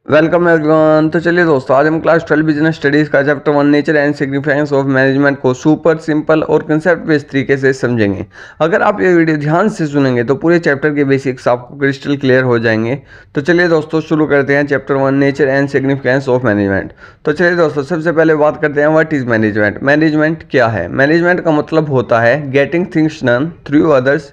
Welcome everyone. तो चलिए दोस्तों, आज हम क्लास 12 बिजनेस स्टडीज़ का chapter 1 nature and significance of management को सुपर सिंपल और कंसेप्ट बेस्ड तरीके से समझेंगे। अगर आप ये वीडियो ध्यान से सुनेंगे तो पूरे चैप्टर के बेसिक्स आपको क्रिस्टल क्लियर हो जाएंगे। तो चलिए दोस्तों, शुरू करते हैं chapter 1 nature and significance of management. तो चलिए दोस्तों, सबसे पहले बात करते हैं व्हाट इज मैनेजमेंट। मैनेजमेंट क्या है? मैनेजमेंट का मतलब होता है getting things done through others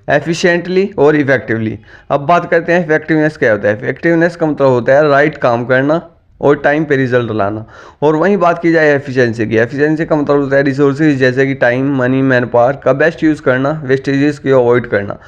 efficiently और इफेक्टिवली। अब बात करते हैं इफेक्टिवनेस क्या होता है। इफेक्टिवनेस का मतलब होता है राइट काम करना और टाइम पे रिजल्ट लाना। और वहीं बात की जाए एफिशिएंसी की, एफिशिएंसी का मतलब होता है रिसोर्सेज जैसे कि टाइम, मनी, मैन पावर का बेस्ट यूज़ करना, वेस्टेजेस को अवॉइड करना।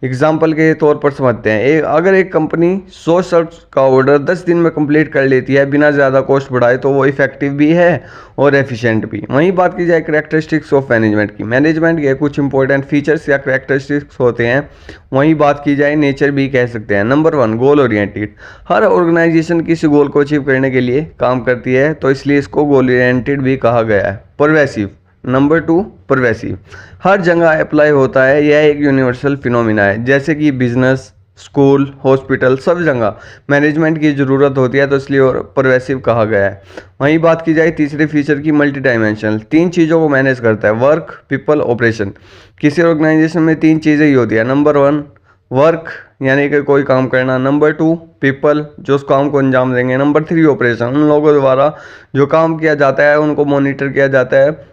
एग्जाम्पल के तौर पर समझते हैं, अगर एक कंपनी 100 शर्ट्स का ऑर्डर 10 दिन में कंप्लीट कर लेती है बिना ज़्यादा कॉस्ट बढ़ाए तो वो इफेक्टिव भी है और एफिशिएंट भी। वहीं बात की जाए करेक्टरिस्टिक्स ऑफ मैनेजमेंट की, मैनेजमेंट के कुछ इंपॉर्टेंट फीचर्स या करेक्टरिस्टिक्स होते हैं। वहीं बात की जाए नेचर भी कह सकते हैं। Number 1, goal oriented. हर ऑर्गेनाइजेशन किसी गोल को अचीव करने के लिए काम करती है, तो इसलिए इसको गोल ओरिएंटेड भी कहा गया है। परवेसिव। Number 2, pervasive. हर जगह अप्लाई होता है, यह एक यूनिवर्सल फिनोमिना है। जैसे कि बिजनेस, स्कूल, हॉस्पिटल, सब जगह मैनेजमेंट की ज़रूरत होती है, तो इसलिए और परवेसिव कहा गया है। वहीं बात की जाए तीसरे फीचर की, मल्टी डायमेंशनल। 3 चीज़ों को मैनेज करता है, वर्क, पीपल, ऑपरेशन। किसी ऑर्गेनाइजेशन में 3 चीज़ें ही होती है। नंबर 1, वर्क यानी कि कोई काम करना। नंबर 2, पीपल जो उस काम को अंजाम देंगे। नंबर 3, ऑपरेशन उन लोगों द्वारा जो काम किया जाता है उनको मॉनिटर किया जाता है,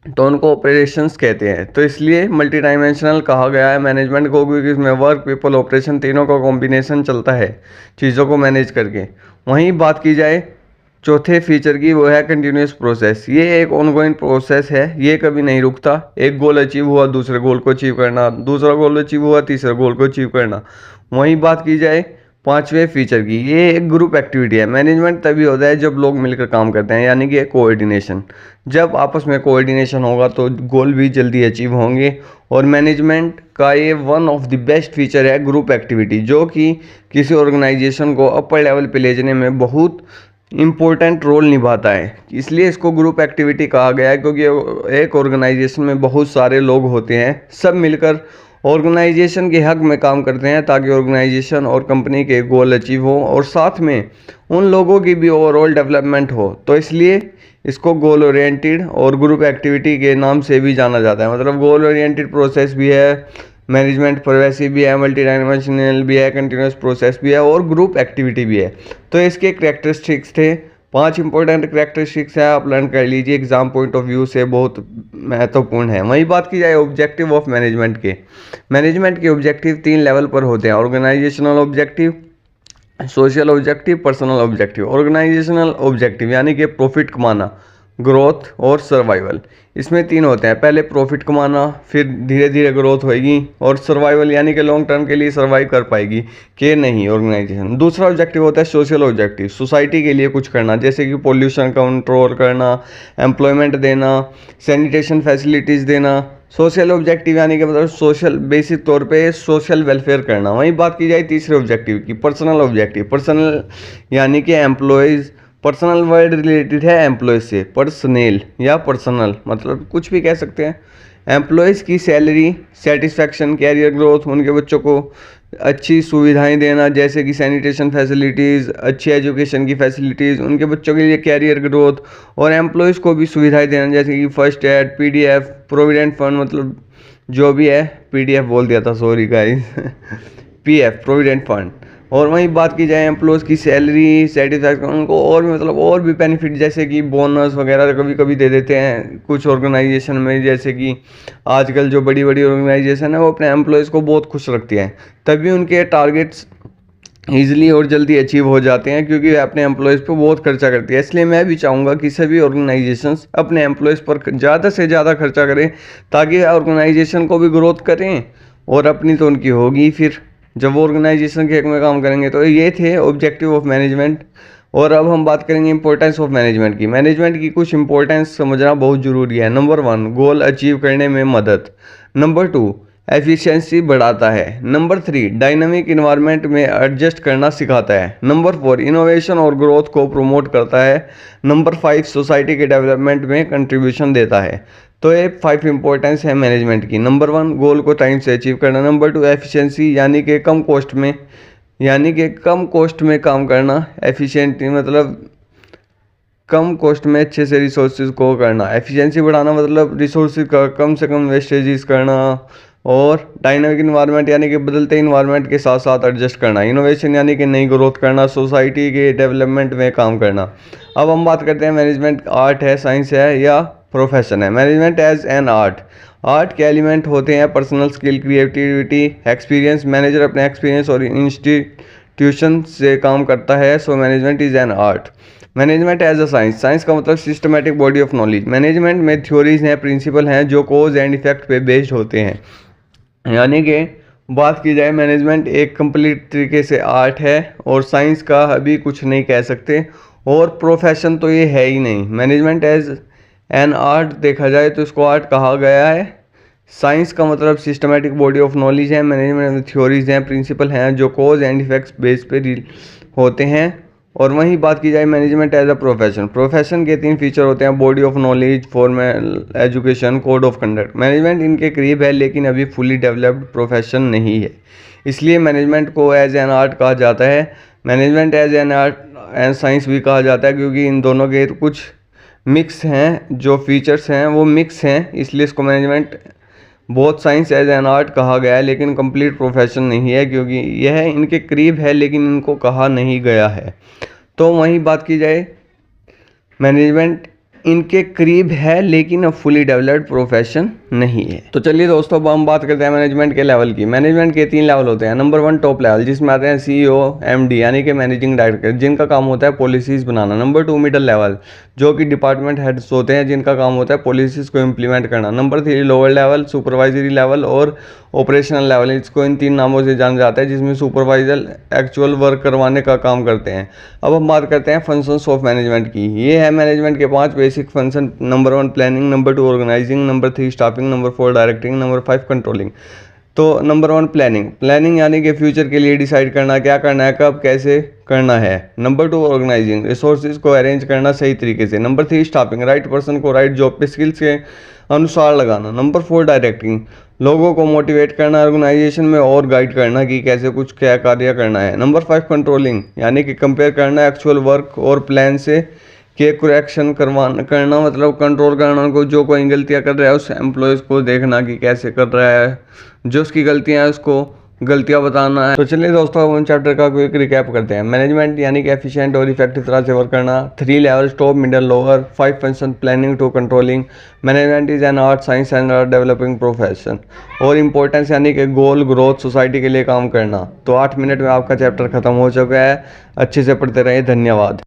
तो उनको ऑपरेशंस कहते हैं। तो इसलिए मल्टी डायमेंशनल कहा गया है मैनेजमेंट को, क्योंकि इसमें वर्क, पीपल, ऑपरेशन तीनों का कॉम्बिनेशन चलता है चीज़ों को मैनेज करके। वहीं बात की जाए चौथे फीचर की, वो है कंटिन्यूस प्रोसेस। ये एक ऑनगोइंग प्रोसेस है, ये कभी नहीं रुकता। एक गोल अचीव हुआ, दूसरे गोल को अचीव करना, दूसरा गोल अचीव हुआ, तीसरा गोल को अचीव करना। वहीं बात की जाए पांचवें फीचर की, ये एक ग्रुप एक्टिविटी है। मैनेजमेंट तभी होता है जब लोग मिलकर काम करते हैं, यानी कि कोऑर्डिनेशन। जब आपस में कोऑर्डिनेशन होगा तो गोल भी जल्दी अचीव होंगे। और मैनेजमेंट का ये one of the best feature है ग्रुप एक्टिविटी, जो कि किसी ऑर्गेनाइजेशन को अपर लेवल पे ले जाने में बहुत इम्पोर्टेंट रोल निभाता है। इसलिए इसको ग्रुप एक्टिविटी कहा गया है, क्योंकि एक ऑर्गेनाइजेशन में बहुत सारे लोग होते हैं, सब मिलकर ऑर्गेनाइजेशन के हक में काम करते हैं ताकि ऑर्गेनाइजेशन और कंपनी के गोल अचीव हो और साथ में उन लोगों की भी ओवरऑल डेवलपमेंट हो। तो इसलिए इसको गोल ओरिएंटेड और ग्रुप एक्टिविटी के नाम से भी जाना जाता है। मतलब गोल ओरिएंटेड प्रोसेस भी है, मैनेजमेंट परवेसिव भी है, मल्टी डायमेंशनल भी है, कंटिन्यूस प्रोसेस भी है और ग्रुप एक्टिविटी भी है। तो इसके करेक्टरिस्टिक्स थे, 5 इंपॉर्टेंट करेक्टरिस्टिक्स है, आप लर्न कर लीजिए, एग्जाम पॉइंट ऑफ व्यू से बहुत महत्वपूर्ण है। वहीं बात की जाए ऑब्जेक्टिव ऑफ मैनेजमेंट के, मैनेजमेंट के ऑब्जेक्टिव 3 लेवल पर होते हैं, organisational objective, social objective, personal objective. Organisational objective यानी कि प्रॉफिट कमाना, ग्रोथ और सर्वाइवल, इसमें 3 होते हैं। पहले प्रॉफिट कमाना, फिर धीरे धीरे ग्रोथ होएगी, और सर्वाइवल यानी कि लॉन्ग टर्म के लिए सर्वाइव कर पाएगी कि नहीं ऑर्गेनाइजेशन। दूसरा ऑब्जेक्टिव होता है सोशल ऑब्जेक्टिव, सोसाइटी के लिए कुछ करना, जैसे कि पोल्यूशन कंट्रोल करना, एम्प्लॉयमेंट देना, सैनिटेशन फैसिलिटीज़ देना। सोशल ऑब्जेक्टिव यानी कि मतलब सोशल, बेसिक तौर पे सोशल वेलफेयर करना। वहीं बात की जाए तीसरे ऑब्जेक्टिव की, पर्सनल ऑब्जेक्टिव, पर्सनल यानी कि एम्प्लॉयज़, पर्सनल वर्ड रिलेटेड है एम्प्लॉयज़ से, पर्सनल या पर्सनल मतलब कुछ भी कह सकते हैं। एम्प्लॉयज़ की सैलरी, सेटिस्फैक्शन, कैरियर ग्रोथ, उनके बच्चों को अच्छी सुविधाएं देना जैसे कि सैनिटेशन फैसिलिटीज़, अच्छी एजुकेशन की फैसिलिटीज़, उनके बच्चों के लिए कैरियर ग्रोथ, और एम्प्लॉयज़ को भी सुविधाएं देना जैसे कि first aid, PDF, provident fund, मतलब जो भी है, पीडीएफ बोल दिया था, sorry guys PF, provident fund. और वहीं बात की जाए एम्प्लॉयज़ की सैलरी, सेटिस्फैक्शन, उनको और भी मतलब और भी बेनिफिट जैसे कि बोनस वगैरह कभी कभी दे देते हैं कुछ ऑर्गेनाइजेशन में। जैसे कि आजकल जो बड़ी बड़ी ऑर्गेनाइजेशन है वो अपने एम्प्लॉयज़ को बहुत खुश रखती है, तभी उनके टारगेट्स ईजिली और जल्दी अचीव हो जाते हैं, क्योंकि वे अपने एम्प्लॉयज़ पर बहुत खर्चा करती है। इसलिए मैं भी चाहूँगा कि सभी ऑर्गेनाइजेशंस अपने एम्प्लॉयज़ पर ज़्यादा से ज़्यादा खर्चा करें, ताकि ऑर्गेनाइजेशन को भी ग्रोथ करें और अपनी तो उनकी होगी फिर जब वो ऑर्गेनाइजेशन के हक में काम करेंगे। तो ये थे ऑब्जेक्टिव ऑफ मैनेजमेंट। और अब हम बात करेंगे इंपॉर्टेंस ऑफ मैनेजमेंट की। मैनेजमेंट की कुछ इंपॉर्टेंस समझना बहुत ज़रूरी है। नंबर 1, गोल अचीव करने में मदद। नंबर 2, एफिशिएंसी बढ़ाता है। नंबर 3, डायनामिक इन्वायरमेंट में एडजस्ट करना सिखाता है। नंबर 4, इनोवेशन और ग्रोथ को प्रमोट करता है। नंबर 5, सोसाइटी के डेवलपमेंट में कंट्रीब्यूशन देता है। तो ये 5 इंपॉर्टेंस है मैनेजमेंट की। नंबर 1, गोल को टाइम से अचीव करना। नंबर 2, एफिशिएंसी यानी कि कम कॉस्ट में यानी कि कम कॉस्ट में काम करना, एफिशिएंट मतलब कम कॉस्ट में अच्छे से रिसोर्सेज को करना, एफिशिएंसी बढ़ाना मतलब रिसोर्सेज का कम से कम वेस्टेजेस करना, और डायनामिक इन्वायरमेंट यानी कि बदलते इन्वायरमेंट के साथ साथ एडजस्ट करना, इनोवेशन यानी कि नई ग्रोथ करना, सोसाइटी के डेवलपमेंट में काम करना। अब हम बात करते हैं मैनेजमेंट आर्ट है, साइंस है या प्रोफेशन है। Management as an art, art के एलिमेंट होते हैं personal skill, creativity, experience. Manager अपने एक्सपीरियंस और इंस्टीट्यूशन से काम करता है, so management is an art. Management as a science, science का मतलब systematic body of knowledge. Management में थ्योरीज हैं, प्रिंसिपल हैं जो कोज एंड इफेक्ट पे बेस्ड होते हैं। यानी कि बात की जाए मैनेजमेंट एक कंप्लीट तरीके से आर्ट है और साइंस का अभी कुछ नहीं कह सकते, और प्रोफेशन तो ये है ही नहीं। मैनेजमेंट एज एन आर्ट देखा जाए तो इसको आर्ट कहा गया है। साइंस का मतलब सिस्टमैटिक बॉडी ऑफ नॉलेज है, मैनेजमेंट में थ्योरीज हैं, प्रिंसिपल हैं जो कोज एंड इफेक्ट्स बेस पे होते हैं। और वहीं बात की जाए management as a profession, profession के 3 फीचर होते हैं, body of knowledge, formal education, code of conduct. Management इनके करीब है लेकिन अभी फुली डेवलप्ड प्रोफेशन नहीं है, इसलिए मैनेजमेंट को एज एन आर्ट कहा जाता है। Management as an art and science भी कहा जाता है क्योंकि इन दोनों के कुछ मिक्स हैं, जो फीचर्स हैं वो मिक्स हैं, इसलिए इसको मैनेजमेंट बहुत साइंस एज एन आर्ट कहा गया है लेकिन कंप्लीट प्रोफेशन नहीं है, क्योंकि यह इनके करीब है लेकिन इनको कहा नहीं गया है। तो वहीं बात की जाए मैनेजमेंट इनके करीब है लेकिन अब फुली डेवलप्ड प्रोफेशन नहीं है। तो चलिए दोस्तों अब हम बात करते हैं मैनेजमेंट के लेवल की। मैनेजमेंट के 3 लेवल होते हैं। नंबर 1 टॉप लेवल, जिसमें आते हैं CEO, MD यानी कि मैनेजिंग डायरेक्टर, जिनका काम होता है पॉलिसीज़ बनाना। नंबर 2 मिडल लेवल, जो कि डिपार्टमेंट हेड्स होते हैं जिनका काम होता है पॉलिसीज़ को इम्प्लीमेंट करना। Number 3 lower level, supervisory level और ऑपरेशनल लेवल, इसको इन 3 नामों से जाना जाता है, जिसमें सुपरवाइजर एक्चुअल वर्क करवाने का काम करते हैं। अब हम बात करते हैं फंक्शंस ऑफ मैनेजमेंट की। ये है मैनेजमेंट के 5 basic function. Number 1 planning, number 2 organising, number 3 staffing, number 4 directing, number 5 controlling. तो नंबर 1 प्लानिंग, प्लानिंग यानी कि फ्यूचर के लिए डिसाइड करना, क्या करना है, कब, कैसे करना है। नंबर 2 ऑर्गेनाइजिंग, रिसोर्सेज को अरेंज करना सही तरीके से। नंबर 3 स्टाफिंग, राइट पर्सन को राइट जॉब पे स्किल्स के अनुसार लगाना। नंबर 4 डायरेक्टिंग, लोगों को मोटिवेट करना, ऑर्गेनाइजेशन में और गाइड करना कि कैसे कुछ क्या कार्य करना है। नंबर 5 कंट्रोलिंग, यानी कि कंपेयर करना एक्चुअल वर्क और प्लान से के करेक्शन करना, मतलब कंट्रोल करना उनको, जो कोई गलतियां कर रहा है उस एम्प्लॉयज़ को देखना कि कैसे कर रहा है, जो उसकी गलतियां हैं उसको गलतियां बताना है। तो चलिए दोस्तों हम चैप्टर का क्विक रिकैप करते हैं। मैनेजमेंट यानी कि एफिशिएंट और इफेक्टिव तरह से वर्क करना। 3 levels, top, middle, lower. 5 function, planning to controlling. Management is an art, science and developing profession. और इंपॉर्टेंस यानी कि गोल, ग्रोथ, सोसाइटी के लिए काम करना। तो 8 मिनट में आपका चैप्टर खत्म हो चुका है। अच्छे से पढ़ते रहिए, धन्यवाद।